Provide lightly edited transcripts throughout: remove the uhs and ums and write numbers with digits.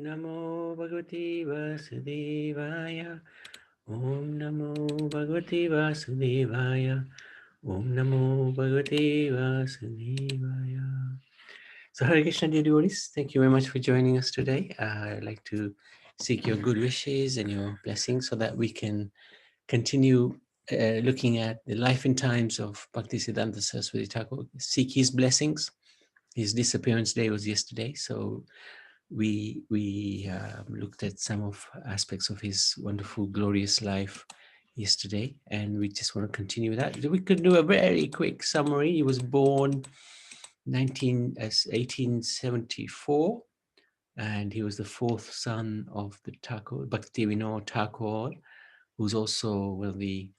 Namo Bhagavate Vasudevaya. Om Namo Bhagavate Vasudevaya. Om Namo Bhagavate Vasudevaya. So Hare Krishna, dear devotees, thank you very much for joining us today. I'd like to seek your good wishes and your blessings so that we can continue looking at the life and times of Bhaktisiddhanta Saraswati Thakur, seek his blessings. His disappearance day was yesterday, so we looked at some of aspects of his wonderful, glorious life yesterday, and we just want to continue with that. We could do a very quick summary. He was born 1874, and he was the fourth son of the Thakur, Bhaktivinoda Thakur, who's also one of the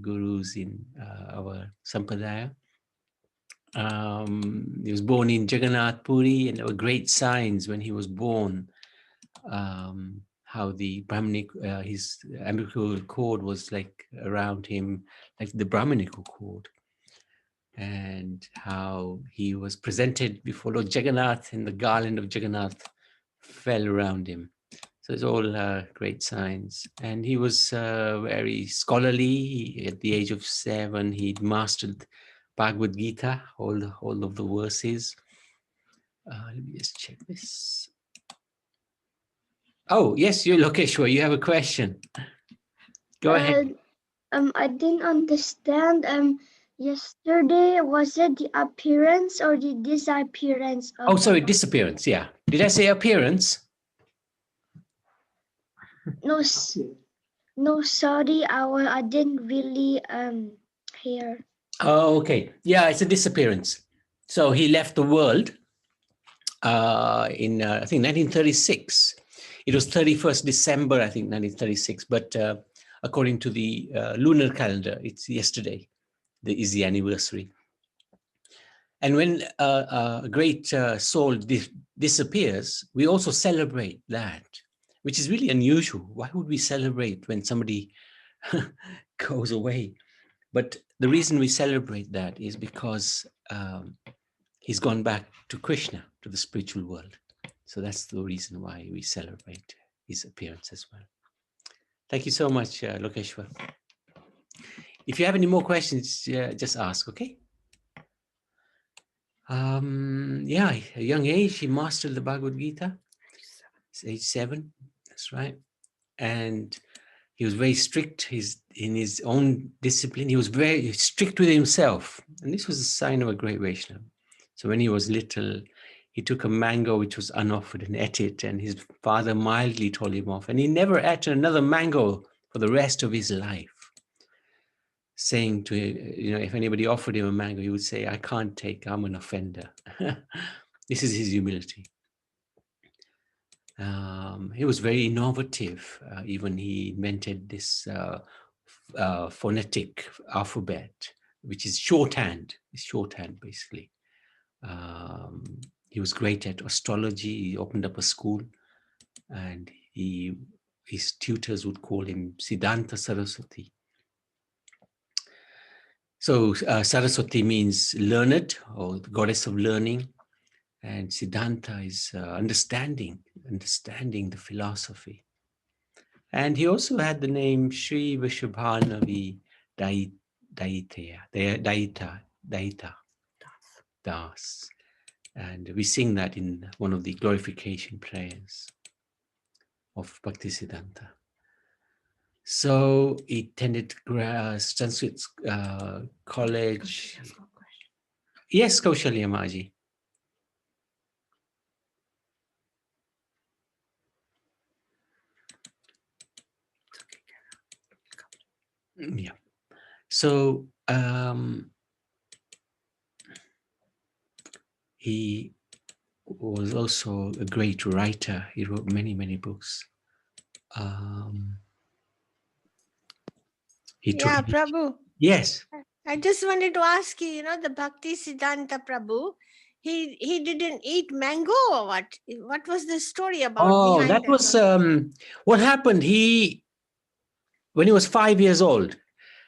gurus in our Sampradaya. He was born in Jagannath Puri, and there were great signs when he was born. How the Brahmanic, his umbilical cord was like around him, like the Brahmanical cord, and how he was presented before Lord Jagannath, and the garland of Jagannath fell around him. So it's all great signs. And he was very scholarly. At the age of 7, he'd mastered Bhagavad Gita, all of the verses. Let me just check this. Oh, yes, you Lokeshwar, you have a question. Go ahead. I didn't understand. Yesterday, was it the appearance or the disappearance of... Oh, sorry, disappearance, yeah. Did I say appearance? No, sorry, I didn't really hear. Oh, okay. Yeah, it's a disappearance. So he left the world in, I think, 1936. It was 31st December, I think, 1936. But according to the lunar calendar, it's yesterday. Is the anniversary. And when a great soul disappears, we also celebrate that, which is really unusual. Why would we celebrate when somebody goes away? But the reason we celebrate that is because he's gone back to Krishna, to the spiritual world. So that's the reason why we celebrate his appearance as well. Thank you so much, Lokeshwar. If you have any more questions, just ask, okay? Yeah, a young age, he mastered the Bhagavad Gita. It's age 7, that's right. And he was very strict in his own discipline. He was very strict with himself. And this was a sign of a great Vaishnava. So when he was little, he took a mango which was unoffered and ate it. And his father mildly told him off. And he never ate another mango for the rest of his life. Saying to him, if anybody offered him a mango, he would say, I can't take, I'm an offender. This is his humility. He was very innovative. Even he invented this phonetic alphabet, which is shorthand. It's shorthand, basically. He was great at astrology. He opened up a school, and his tutors would call him Siddhanta Saraswati. So Saraswati means learned, or the goddess of learning, and Siddhanta is understanding the philosophy. And he also had the name Sri Vishabhanavi Daita Das. And we sing that in one of the glorification prayers of Bhaktisiddhanta. So he attended Sanskrit college. Yes, Kaushalya Maji. Yeah. So he was also a great writer. He wrote many, many books. Prabhu. Yes. I just wanted to ask you, the Bhaktisiddhanta Prabhu, he didn't eat mango or what? What was the story about? Oh, that was what happened. When he was 5 years old,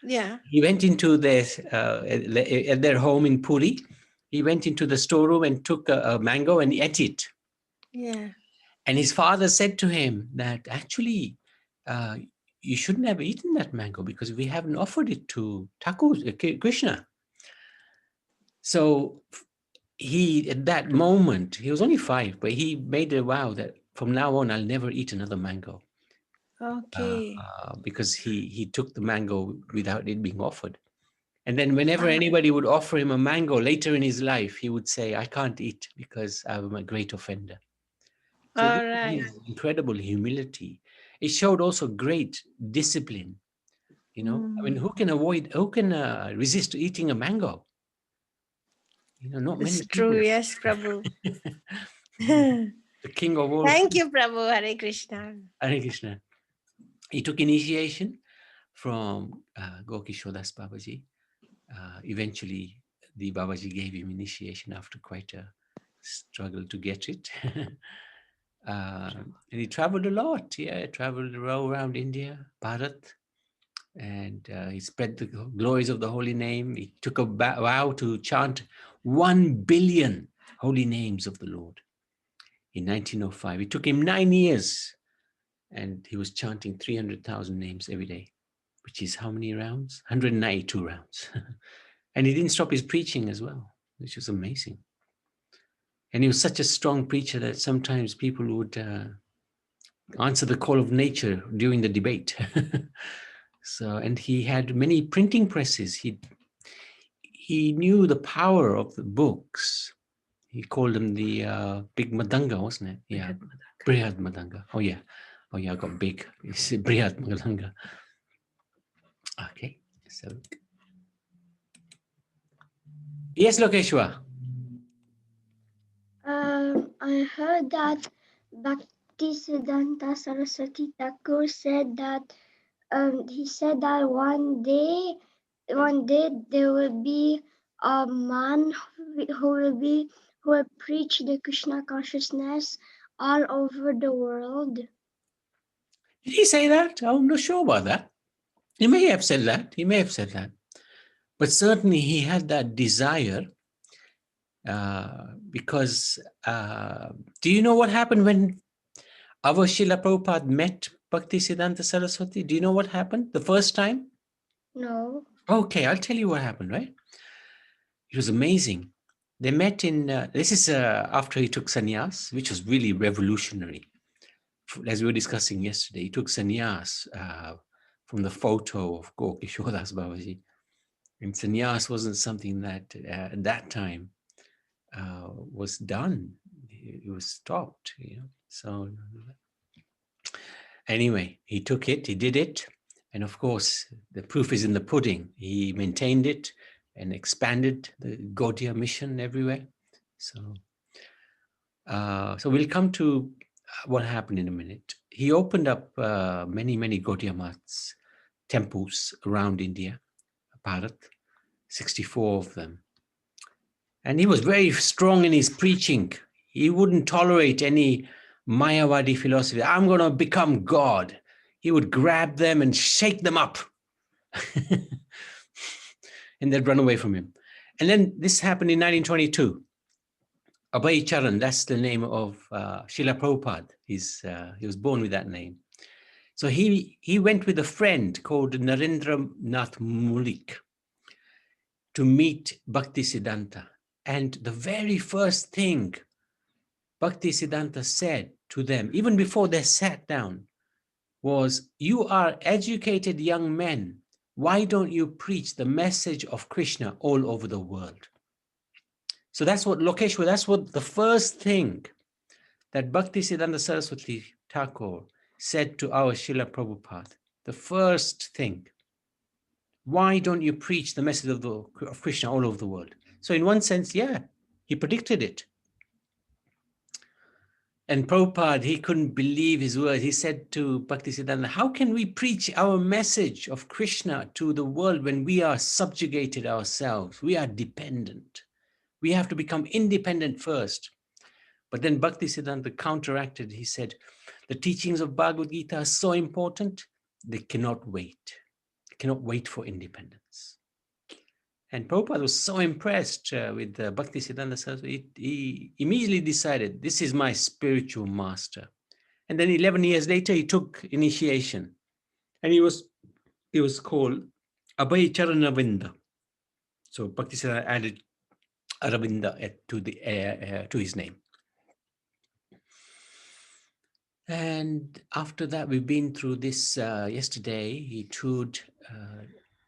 he went into at their home in Puri. He went into the storeroom and took a mango and ate it. Yeah. And his father said to him that actually you shouldn't have eaten that mango because we haven't offered it to Krishna. So he, at that moment, he was only 5, but he made a vow that from now on, I'll never eat another mango. Okay. Because he took the mango without it being offered. And then whenever anybody would offer him a mango later in his life, he would say, I can't eat because I'm a great offender. So All this right. is incredible humility. It showed also great discipline. You know, I mean, who can resist eating a mango? You know, not many It's people. true. Yes, Prabhu. The king of all. Thank you, Prabhu. Hare Krishna. Hare Krishna. He took initiation from Gokishodas Babaji. Eventually, the Babaji gave him initiation after quite a struggle to get it. And he traveled a lot. Yeah, traveled around India, Bharat, and he spread the glories of the holy name. He took a vow to chant 1 billion holy names of the Lord in 1905. It took him 9 years, and he was chanting 300,000 names every day, which is how many rounds? 192 rounds. And he didn't stop his preaching as well, which was amazing. And he was such a strong preacher that sometimes people would answer the call of nature during the debate. So, and he had many printing presses. He knew the power of the books. He called them the big madanga, wasn't it? Yeah, Brihad madanga. Oh yeah, I got big. It's Brihad madanga. Okay, so yes, Lokeshwa. I heard that Bhaktisiddhanta Saraswati Thakur said that he said that one day there will be a man who will preach the Krishna consciousness all over the world. Did he say that? I'm not sure about that. He may have said that. He may have said that. But certainly he had that desire because do you know what happened when our Srila Prabhupada met Bhaktisiddhanta Saraswati? Do you know what happened the first time? No. Okay, I'll tell you what happened, right? It was amazing. They met in, this is after he took sannyas, which was really revolutionary. As we were discussing yesterday, he took sannyas from the photo of Gokishodas Babaji. And sannyas wasn't something that at that time was done. It was stopped, you know. So anyway, he took it, he did it. And of course, the proof is in the pudding. He maintained it and expanded the Gaudiya mission everywhere. So, so we'll come to what happened in a minute. He opened up many Gaudiya Maths, temples around India, Bharat, 64 of them. And he was very strong in his preaching. He wouldn't tolerate any Mayavadi philosophy. I'm going to become God. He would grab them and shake them up. And they'd run away from him. And then this happened in 1922. Abhay Charan, that's the name of Srila Prabhupada. He was born with that name. So he went with a friend called Narendra Nath Mulik to meet Bhaktisiddhanta. And the very first thing Bhaktisiddhanta said to them, even before they sat down, was, you are educated young men. Why don't you preach the message of Krishna all over the world? So that's what Lokeshwar, that's what the first thing that Bhaktisiddhanta Saraswati Thakur said to our Srila Prabhupada. The first thing, why don't you preach the message of Krishna all over the world? So in one sense, yeah, he predicted it. And Prabhupada, he couldn't believe his words. He said to Bhaktisiddhanta, how can we preach our message of Krishna to the world when we are subjugated ourselves? We are dependent. We have to become independent first. But then Bhaktisiddhanta counteracted. He said, the teachings of Bhagavad Gita are so important, they cannot wait. They cannot wait for independence. And Prabhupada was so impressed with Bhaktisiddhanta Saraswati, he immediately decided, this is my spiritual master. And then 11 years later, he took initiation. And he was called Abhay Charanavinda. So Bhaktisiddhanta added Aravinda to his name. And after that, we've been through this. Yesterday, he toured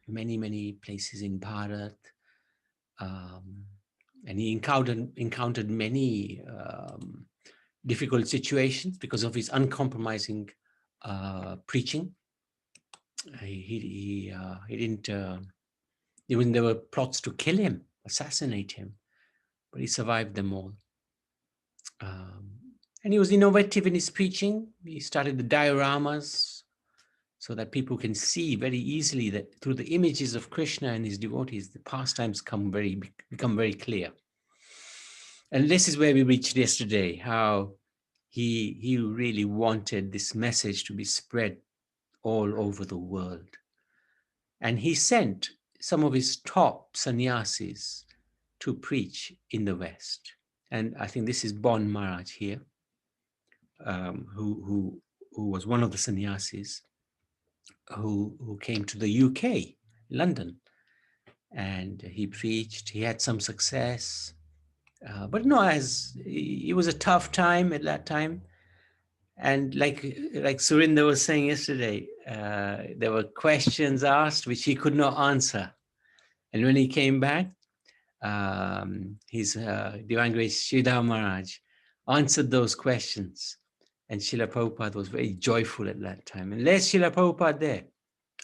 many, many places in Bharat. And he encountered many difficult situations because of his uncompromising preaching. He didn't, even there were plots to kill him, assassinate him, but he survived them all. And he was innovative in his preaching. He started the dioramas so that people can see very easily that through the images of Krishna and his devotees, the pastimes become very clear. And this is where we reached yesterday, how he really wanted this message to be spread all over the world. And he sent some of his top sannyasis to preach in the West. And I think this is Bon Maharaj here, who was one of the sannyasis who came to the UK, London. And he preached, he had some success. But no, it was a tough time at that time. And like Surinder was saying yesterday, there were questions asked which he could not answer. And when he came back, his Divine Grace Sridhar Maharaj answered those questions. And Srila Prabhupada was very joyful at that time. And there's Srila Prabhupada there.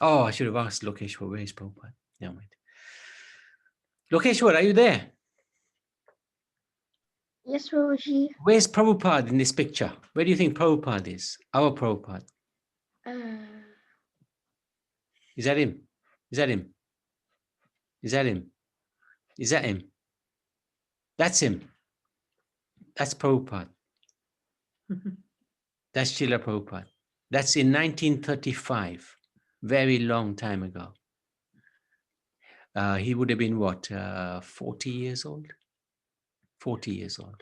Oh, I should have asked Lokeshwar, where is Prabhupada? Never mind. Lokeshwar, are you there? Yes, Prabhuji. Where's Prabhupada in this picture? Where do you think Prabhupada is? Our Prabhupada. Is that him? Is that him? Is that him? Is that him? That's him. That's Prabhupada. That's Srila Prabhupada. That's in 1935, very long time ago. He would have been what, 40 years old? 40 years old.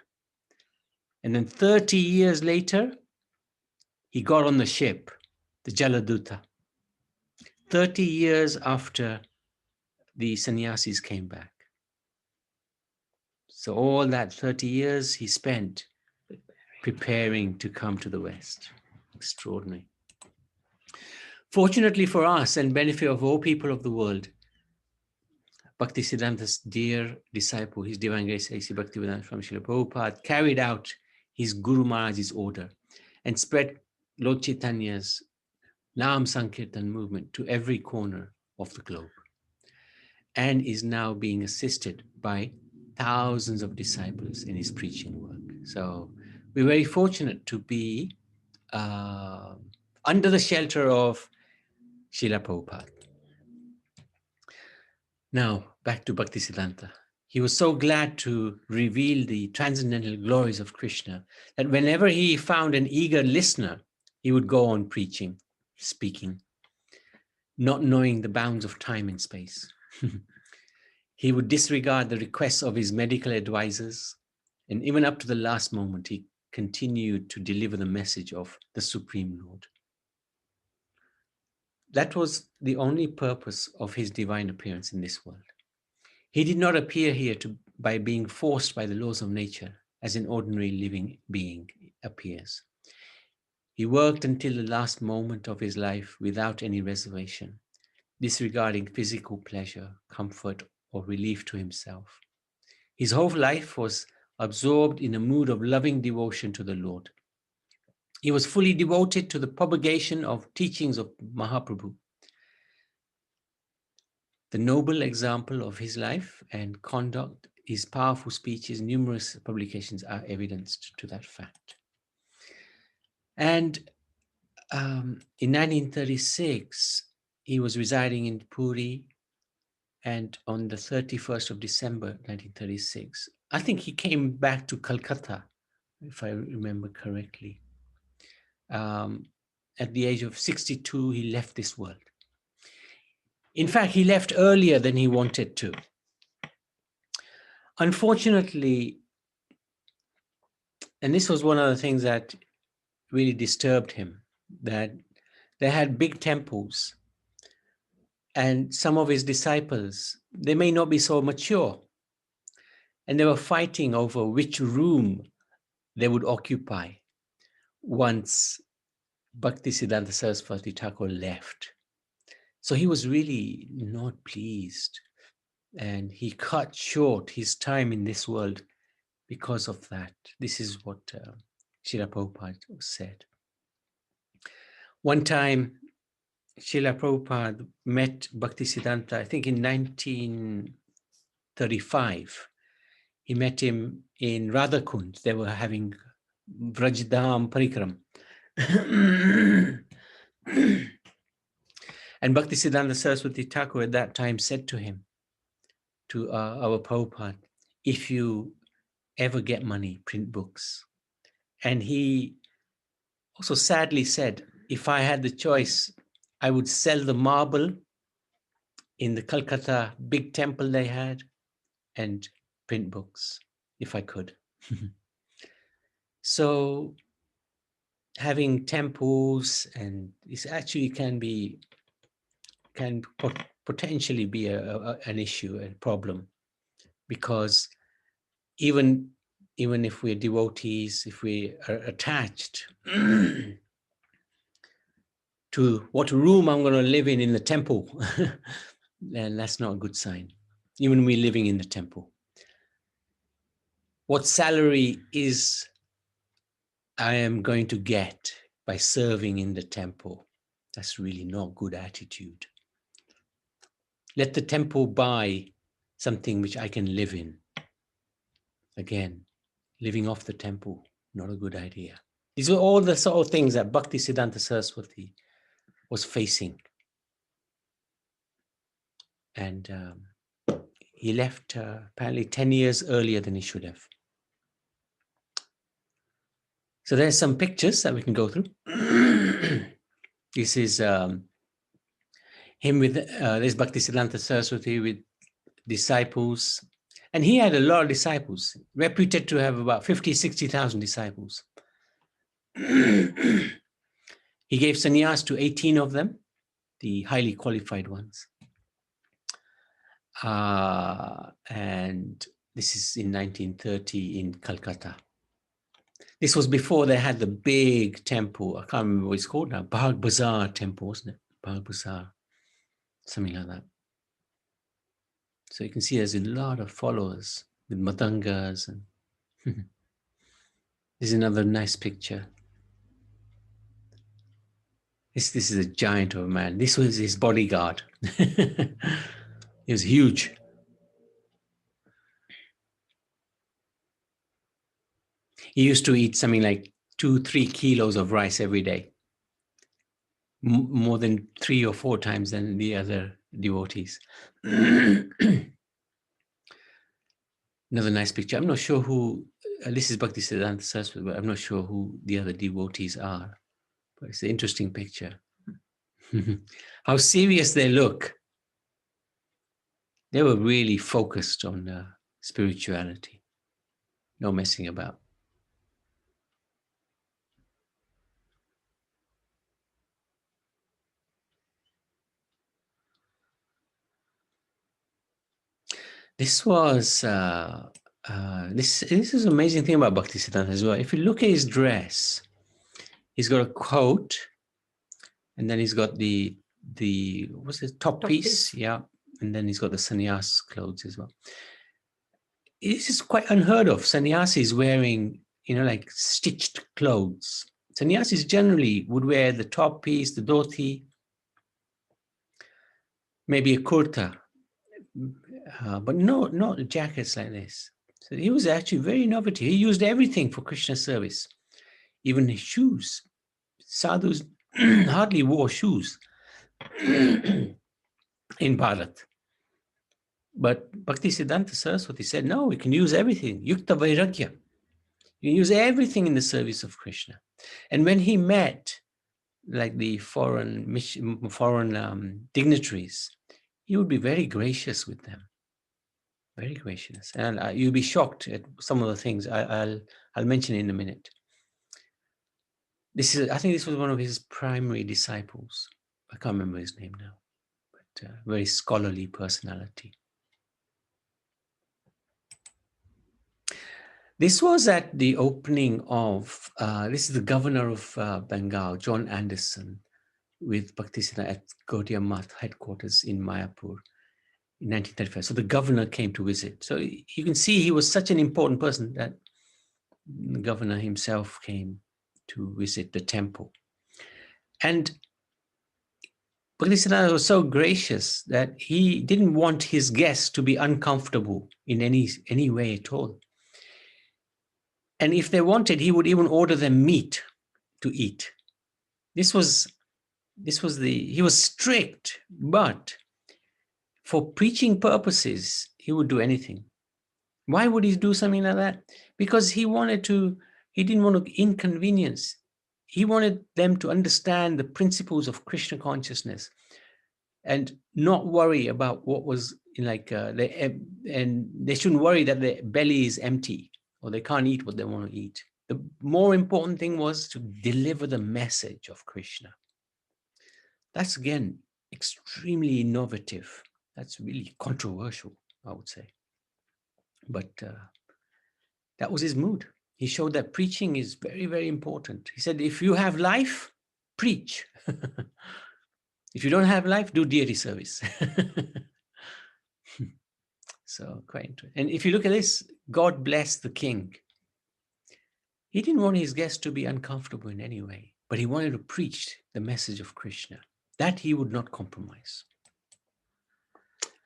And then 30 years later, he got on the ship, the Jaladuta. 30 years after the sannyasis came back. So all that 30 years he spent preparing to come to the West. Extraordinary. Fortunately for us and benefit of all people of the world, Bhaktisiddhanta's dear disciple, His Divine Grace A.C. Bhaktivedanta Swami Srila Prabhupada, carried out his Guru Maharaj's order and spread Lord Chaitanya's Naam Sankirtan movement to every corner of the globe, and is now being assisted by thousands of disciples in his preaching work. So we're very fortunate to be under the shelter of Srila Prabhupada. Now, back to Bhaktisiddhanta. He was so glad to reveal the transcendental glories of Krishna that whenever he found an eager listener, he would go on preaching, speaking, not knowing the bounds of time and space. He would disregard the requests of his medical advisors, and even up to the last moment, he continued to deliver the message of the Supreme Lord. That was the only purpose of his divine appearance in this world. He did not appear here by being forced by the laws of nature as an ordinary living being appears. He worked until the last moment of his life without any reservation, disregarding physical pleasure, comfort, or relief to himself. His whole life was absorbed in a mood of loving devotion to the Lord. He was fully devoted to the propagation of teachings of Mahaprabhu. The noble example of his life and conduct, his powerful speeches, numerous publications are evidenced to that fact. And in 1936, he was residing in Puri, and on the 31st of December, 1936, I think he came back to Calcutta, if I remember correctly. At the age of 62, he left this world. In fact, he left earlier than he wanted to. Unfortunately, and this was one of the things that really disturbed him, that they had big temples, and some of his disciples, they may not be so mature, and they were fighting over which room they would occupy once Bhaktisiddhanta Saraswati Thakur left. So he was really not pleased, and he cut short his time in this world because of that. This is what Srila Prabhupada said. One time, Srila Prabhupada met Bhaktisiddhanta, I think in 1935. He met him in Radhakund. They were having Vrajdham Parikram. And Bhaktisiddhanta Saraswati Thakur at that time said to him, to our Prabhupada, if you ever get money, print books. And he also sadly said, if I had the choice, I would sell the marble in the Calcutta big temple they had and print books, if I could. So having temples, and this actually can potentially be an issue, a problem, because even if we're devotees, if we are attached to what room I'm going to live in the temple, then that's not a good sign. Even we living in the temple, what salary is I am going to get by serving in the temple, that's really not good attitude. Let the temple buy something which I can live in. Again, living off the temple, not a good idea. These are all the sort of things that Bhaktisiddhanta Saraswati was facing. And he left apparently 10 years earlier than he should have. So there's some pictures that we can go through. This is him with, there's Bhaktisiddhanta Saraswati with disciples. And he had a lot of disciples, reputed to have about 50, 60,000 disciples. He gave sannyas to 18 of them, the highly qualified ones. And this is in 1930 in Calcutta. This was before they had the big temple. I can't remember what it's called now. Bagh Bazaar temple, wasn't it? Bagh Bazaar, something like that. So you can see there's a lot of followers with matangas. And this is another nice picture. This is a giant of a man. This was his bodyguard. He was huge. He used to eat something like 2-3 kilos of rice every day, more than 3 or 4 times than the other devotees. Another nice picture. I'm not sure who, this is Bhaktisiddhanta Saraswati, but I'm not sure who the other devotees are. But it's an interesting picture. How serious they look. They were really focused on spirituality. No messing about. This was this is an amazing thing about Bhaktisiddhanta as well. If you look at his dress, he's got a coat, and then he's got the what's the top piece? Yeah, and then he's got the sannyas clothes as well. This is quite unheard of. Sannyasis wearing, like stitched clothes. Sannyasis generally would wear the top piece, the dhoti, maybe a kurta. But not jackets like this. So he was actually very innovative. He used everything for Krishna service, even his shoes. Sadhus hardly wore shoes in Bharat. But Bhaktisiddhanta Saraswati said, no, we can use everything. Yukta Vairagya. You can use everything in the service of Krishna. And when he met like the foreign dignitaries, he would be very gracious with them. Very gracious, and you'll be shocked at some of the things I'll mention in a minute. I think this was one of his primary disciples. I can't remember his name now, but very scholarly personality. This was at the opening of, this is the governor of Bengal, John Anderson, with Bhaktisiddhanta at Gaudiya Math headquarters in Mayapur in 1935. So the governor came to visit. So you can see he was such an important person that the governor himself came to visit the temple. And Bhaktisiddhanta was so gracious that he didn't want his guests to be uncomfortable in any way at all. And if they wanted, he would even order them meat to eat. He was strict, but for preaching purposes, he would do anything. Why would he do something like that? Because he didn't want to inconvenience. He wanted them to understand the principles of Krishna consciousness and not worry about what was and they shouldn't worry that their belly is empty or they can't eat what they want to eat. The more important thing was to deliver the message of Krishna. That's, again, extremely innovative. That's really controversial, I would say. But that was his mood. He showed that preaching is very, very important. He said, if you have life, preach. If you don't have life, do deity service. So quite interesting. And if you look at this, God bless the king. He didn't want his guests to be uncomfortable in any way, but he wanted to preach the message of Krishna. That he would not compromise.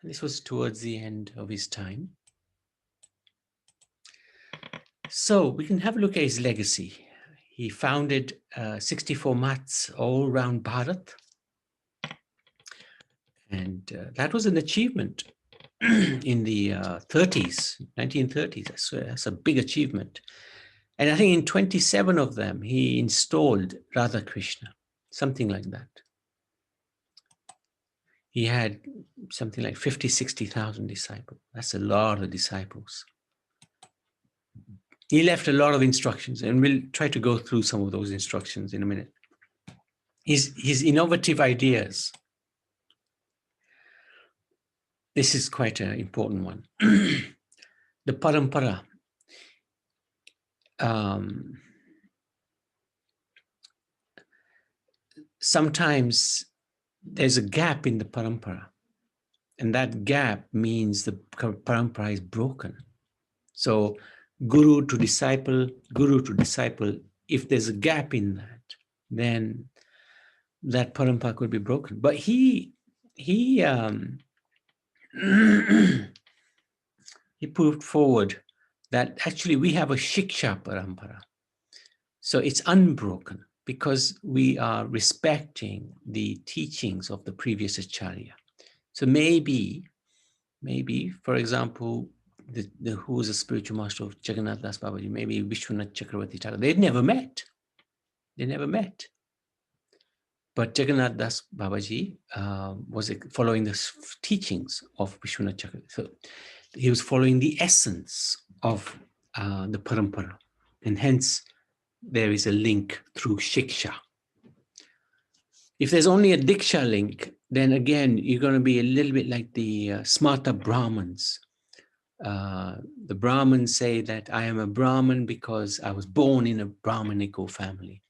And this was towards the end of his time. So we can have a look at his legacy. He founded 64 mats all around Bharat. And that was an achievement in the 1930s. That's a big achievement. And I think in 27 of them, he installed Radha Krishna, something like that. He had something like 50, 60,000 disciples. That's a lot of disciples. He left a lot of instructions, and we'll try to go through some of those instructions in a minute. His innovative ideas. This is quite an important one. The parampara. Sometimes there's a gap in the parampara, and that gap means the parampara is broken. So guru to disciple, if there's a gap in that, then that parampara could be broken. But he put forward that actually we have a shiksha parampara. So it's unbroken because we are respecting the teachings of the previous acharya. So maybe, for example, who was a spiritual master of Jagannath Das Babaji, maybe Vishwanath Chakravarti Thakur, they never met. But Jagannath Das Babaji was following the teachings of Vishwanath Chakravarti. So he was following the essence of the parampara. And hence, there is a link through shiksha. If there's only a diksha link, then again, you're going to be a little bit like the smarta Brahmins. The Brahmins say that I am a Brahmin because I was born in a Brahmanical family.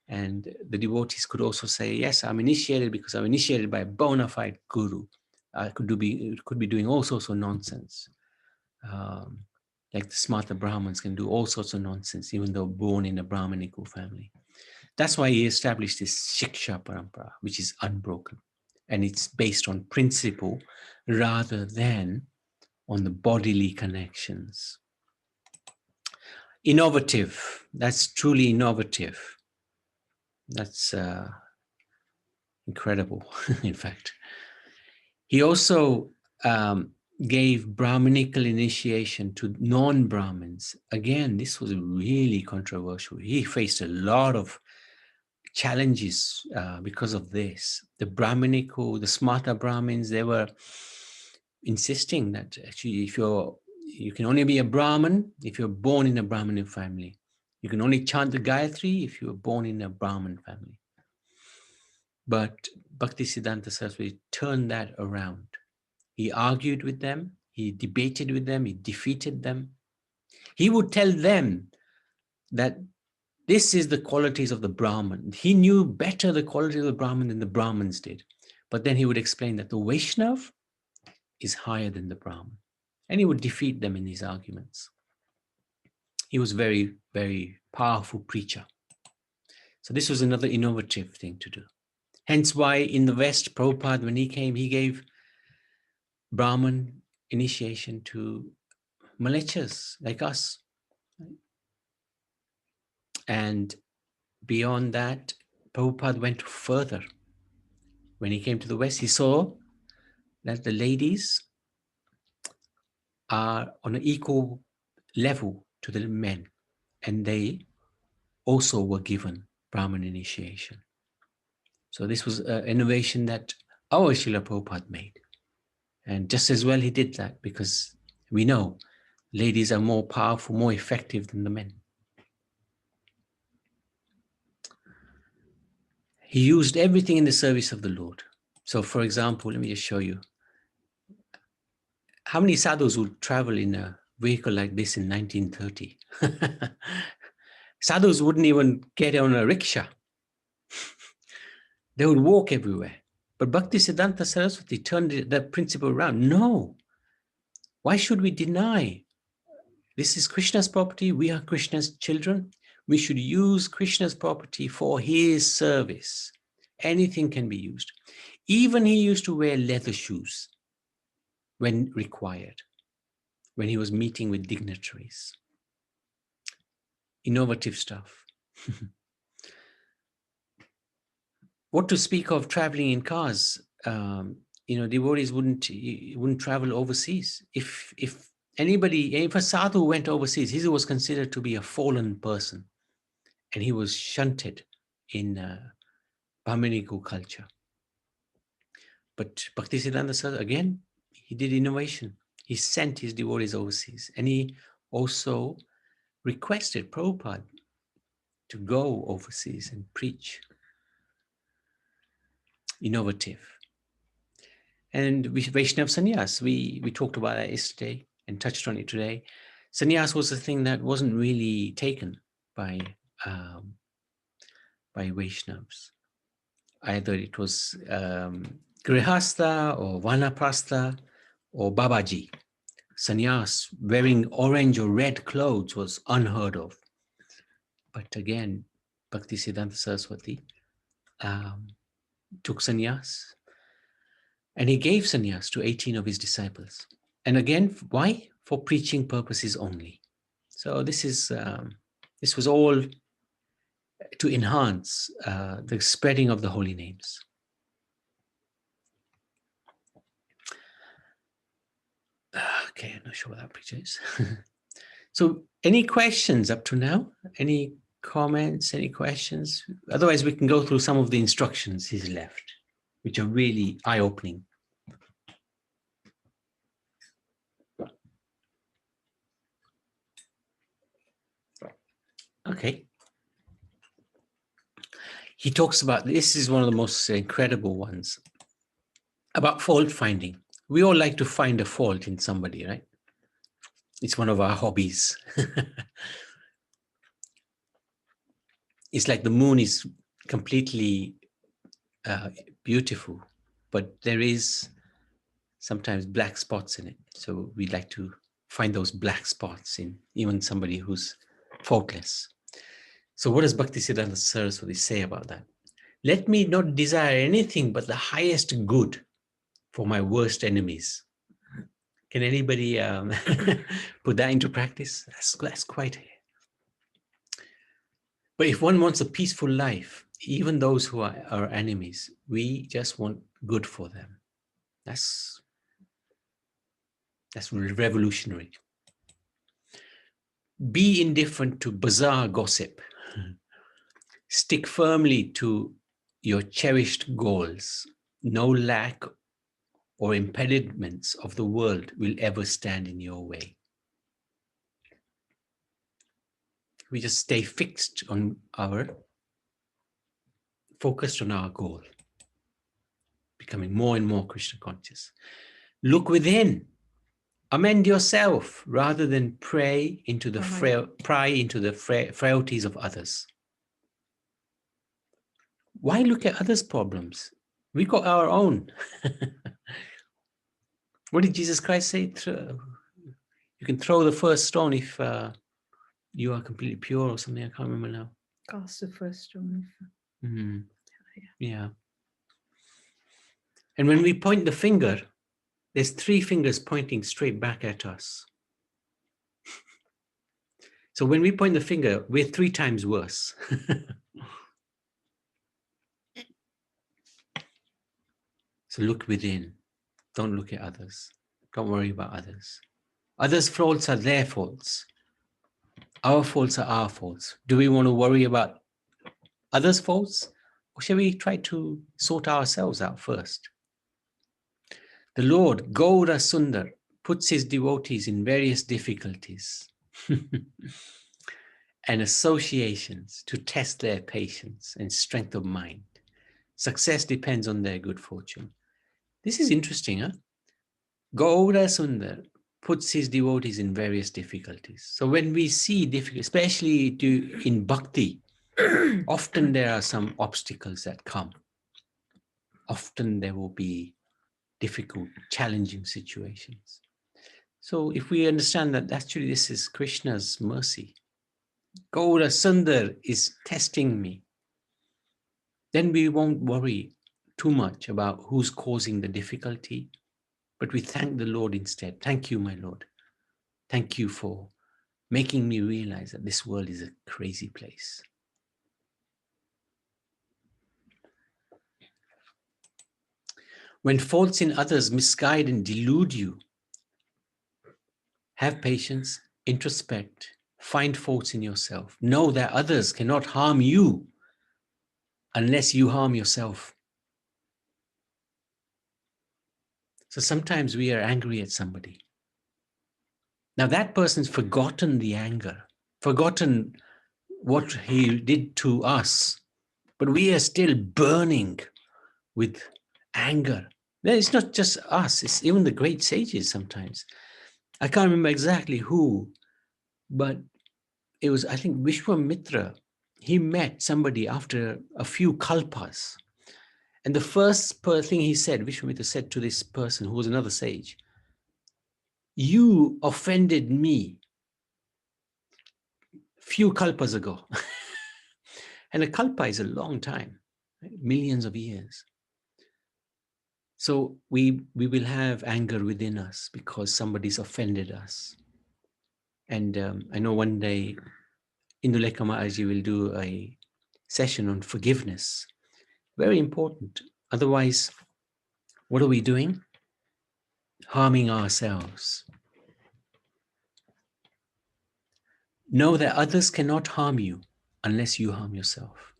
And the devotees could also say, yes, I'm initiated because I'm initiated by a bona fide guru. I could be doing all sorts of nonsense. Like the smarta Brahmins can do all sorts of nonsense, even though born in a Brahmanical family. That's why he established this shiksha parampara, which is unbroken. And it's based on principle rather than on the bodily connections. Innovative. That's truly innovative. That's incredible, in fact. He also gave Brahminical initiation to non-Brahmins. Again, this was really controversial. He faced a lot of challenges because of this. The Brahminical, the smarta Brahmins, they were insisting that actually you can only be a Brahmin if you're born in a Brahminic family. You can only chant the Gayatri if you were born in a Brahmin family. But Bhaktisiddhanta Saraswati turned that around. He argued with them, he debated with them, he defeated them. He would tell them that this is the qualities of the Brahman. He knew better the quality of the Brahman than the Brahmins did. But then he would explain that the Vaishnav is higher than the Brahman. And he would defeat them in his arguments. He was very, very powerful preacher. So this was another innovative thing to do. Hence why in the West, Prabhupada, when he came, he gave Brahman initiation to Malechas like us. And beyond that, Prabhupada went further. When he came to the West, he saw that the ladies are on an equal level to the men, and they also were given Brahman initiation. So this was an innovation that our Srila Prabhupada made. And just as well he did that, because we know ladies are more powerful, more effective than the men. He used everything in the service of the Lord. So for example, let me just show you. How many sadhus would travel in a vehicle like this in 1930? Sadhus wouldn't even get on a rickshaw. They would walk everywhere. But Bhaktisiddhanta Saraswati turned that principle around. No. Why should we deny? This is Krishna's property. We are Krishna's children. We should use Krishna's property for his service. Anything can be used. Even he used to wear leather shoes when required, when he was meeting with dignitaries. Innovative stuff. What to speak of traveling in cars? Devotees wouldn't travel overseas. If a sadhu went overseas, he was considered to be a fallen person, and he was shunted in Brahminical culture. But Bhaktisiddhanta Saraswati, again, he did innovation. He sent his devotees overseas, and he also requested Prabhupada to go overseas and preach. Innovative. And Vaishnav Sannyas, we talked about that yesterday and touched on it today. Sannyas was a thing that wasn't really taken by Vaishnavas. Either it was Grihastha or Vanaprastha or Babaji. Sannyas wearing orange or red clothes was unheard of. But again, Bhaktisiddhanta Saraswati took sannyas, and he gave sannyas to 18 of his disciples. And again, why? For preaching purposes only. So this was all to enhance the spreading of the holy names. Okay, I'm not sure what that picture is. So any questions up to now? Any comments, any questions? Otherwise, we can go through some of the instructions he's left, which are really eye-opening. Okay. He talks about, this is one of the most incredible ones, about fault finding. We all like to find a fault in somebody, right? It's one of our hobbies. It's like the moon is completely beautiful, but there is sometimes black spots in it. So we like to find those black spots in even somebody who's faultless. So what does Bhaktisiddhanta Saraswati say about that? Let me not desire anything but the highest good for my worst enemies. Can anybody put that into practice? That's quite. But if one wants a peaceful life, even those who are our enemies, we just want good for them. That's revolutionary. Be indifferent to bizarre gossip. Stick firmly to your cherished goals. No lack or impediments of the world will ever stand in your way. We just stay focused on our goal, becoming more and more Krishna conscious. Look within, amend yourself rather than pry into the frailties of others. Why look at others' problems? We got our own. What did Jesus Christ say? You can throw the first stone if you are completely pure or something. I can't remember now. Cast the first stone. Yeah. And when we point the finger, there's 3 fingers pointing straight back at us. So when we point the finger, we're 3 times worse. So look within. Don't look at others. Don't worry about others. Others' faults are their faults. Our faults are our faults. Do we want to worry about others' faults? Or shall we try to sort ourselves out first? The Lord, Gaura Sundar, puts his devotees in various difficulties and associations to test their patience and strength of mind. Success depends on their good fortune. This is interesting, huh? Gaura Sundar puts his devotees in various difficulties. So when we see difficulties, especially in bhakti, often there are some obstacles that come. Often there will be difficult, challenging situations. So if we understand that actually this is Krishna's mercy, Gaura Sundar is testing me, then we won't worry too much about who's causing the difficulty, but we thank the Lord instead. Thank you, my Lord. Thank you for making me realize that this world is a crazy place. When faults in others misguide and delude you, have patience, introspect, find faults in yourself. Know that others cannot harm you unless you harm yourself. So sometimes we are angry at somebody. Now that person's forgotten the anger, forgotten what he did to us, but we are still burning with anger. It's not just us, it's even the great sages sometimes. I can't remember exactly who, but it was, I think, Vishwamitra. He met somebody after a few kalpas. And the first thing he said, Vishwamitra said to this person who was another sage, you offended me few kalpas ago. And a kalpa is a long time, right? Millions of years. So we will have anger within us because somebody's offended us. And I know one day Indulekha Mataji will do a session on forgiveness. Very important. Otherwise, what are we doing? Harming ourselves. Know that others cannot harm you unless you harm yourself.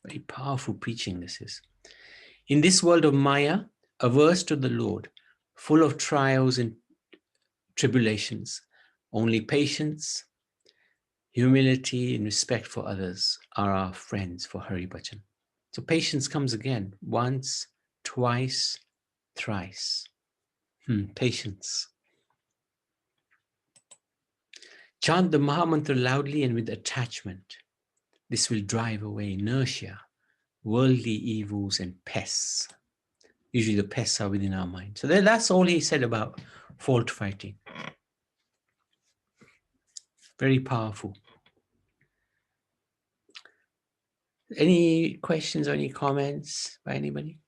Very powerful preaching this is. In this world of Maya, averse to the Lord, full of trials and tribulations, only patience, humility, and respect for others are our friends for Hari Bhajan. So patience comes again, once, twice, thrice. Patience. Chant the Mahamantra loudly and with attachment. This will drive away inertia, worldly evils, and pests. Usually the pests are within our mind. So that's all he said about fault fighting. Very powerful. Any questions or any comments by anybody?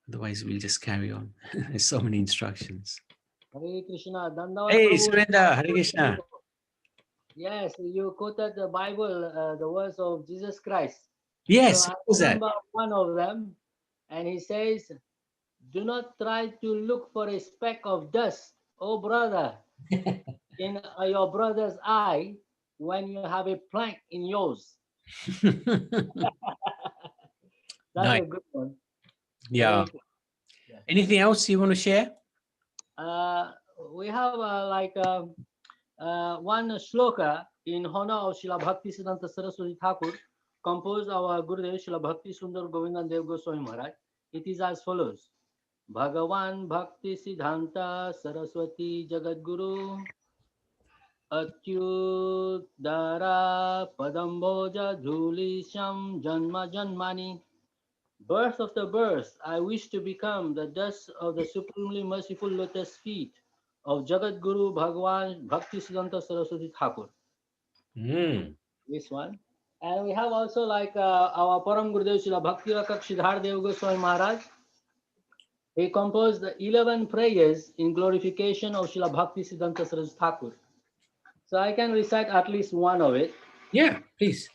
Otherwise, we'll just carry on. There's so many instructions. Hare Krishna. Dandavat Hey, Prabhu. Surendra, Hare Krishna. Yes, you quoted the Bible, the words of Jesus Christ. Yes, So I what was that? remember one of them, and he says, do not try to look for a speck of dust, oh brother, in your brother's eye when you have a plank in yours. That's Nice. a good one. Yeah. Yeah. Anything else you want to share? We have one shloka in honor of Srila Bhaktisiddhanta Saraswati Thakur, composed our Gurudev Srila Bhakti Sundar Govindan Dev Goswami Maharaj. It is as follows. Bhagavan Bhaktisiddhanta Saraswati Jagat Guru Atyudara Padamboja Dhulisham Janma Janmani. Birth after birth, I wish to become the dust of the supremely merciful lotus feet of Jagat Guru Bhagavan Bhaktisiddhanta Saraswati Thakur. This one. And we have also like our Param Gurudev Srila Bhakti Rakshidhar Dev Goswami Maharaj. He composed the 11 prayers in glorification of Srila Bhaktisiddhanta Saraswati Thakur. So I can recite at least one of it. Yeah, please.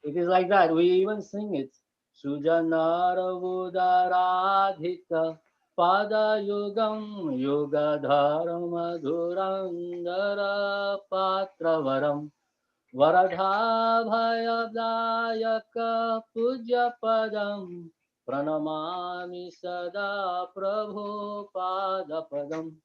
It is like that. We even sing it. Sujanaravudaradhika pada yugam yugadharam madhurandara patravaram varadha bhayadayaka puja padam pranamami sada prabhu pada padam.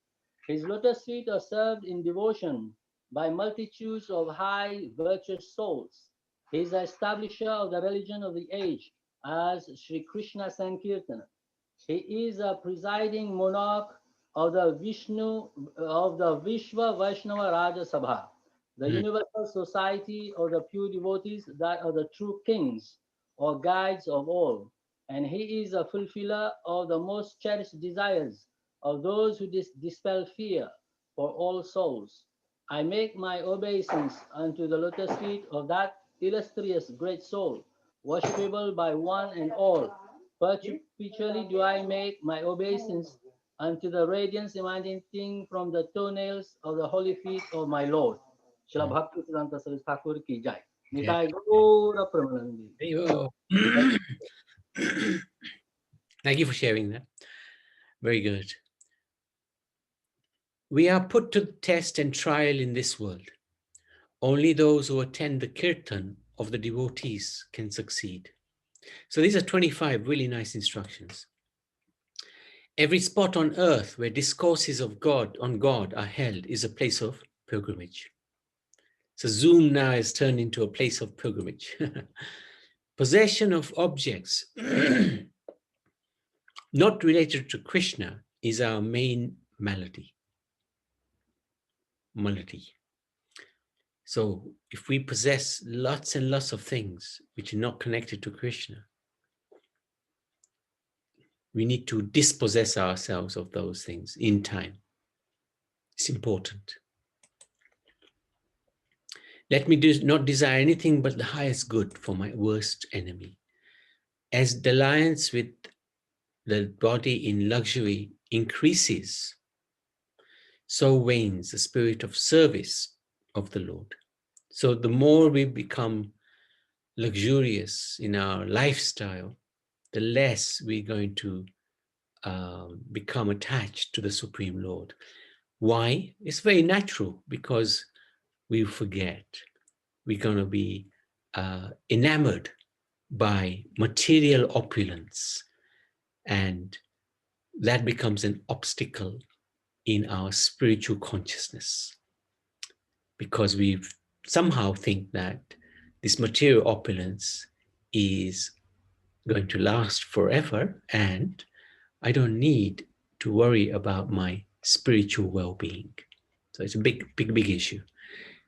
His lotus feet are served in devotion by multitudes of high virtuous souls. He is the establisher of the religion of the age as Sri Krishna Sankirtana. He is a presiding monarch of the Vishwa Vaishnava Raja Sabha, the universal society of the pure devotees that are the true kings or guides of all. And he is a fulfiller of the most cherished desires of those who dispel fear for all souls. I make my obeisance unto the lotus feet of that illustrious great soul, worshipable by one and all. Perpetually do I make my obeisance unto the radiance emanating from the toenails of the holy feet of my Lord. Srila Bhaktisiddhanta Saraswati Thakur ki jai. Nitai Gaura Premanandi. Thank you for sharing that. Very good. We are put to test and trial in this world. Only those who attend the kirtan of the devotees can succeed. So these are 25 really nice instructions. Every spot on earth where discourses of God are held is a place of pilgrimage. So Zoom now has turned into a place of pilgrimage. Possession of objects not related to Krishna is our main malady. So if we possess lots and lots of things which are not connected to Krishna, we need to dispossess ourselves of those things in time. It's important. Let me not desire anything but the highest good for my worst enemy. As dalliance with the body in luxury increases, so wanes the spirit of service of the Lord. So the more we become luxurious in our lifestyle, the less we're going to become attached to the Supreme Lord. Why? It's very natural, because we forget. We're going to be enamored by material opulence, and that becomes an obstacle in our spiritual consciousness, because we somehow think that this material opulence is going to last forever, and I don't need to worry about my spiritual well-being. So it's a big issue.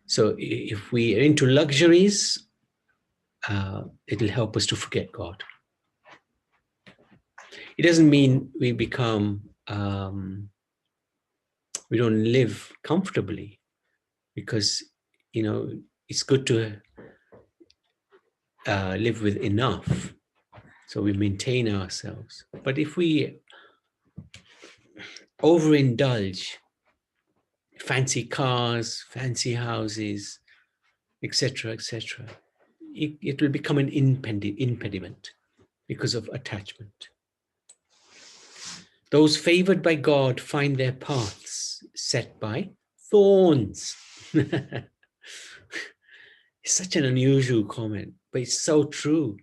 So if we are into luxuries, it'll help us to forget God. It doesn't mean we become, we don't live comfortably, because, you know, it's good to live with enough. So we maintain ourselves. But if we overindulge, fancy cars, fancy houses, etc., etc., it will become an impediment because of attachment. Those favored by God find their paths set by thorns. It's such an unusual comment, but it's so true.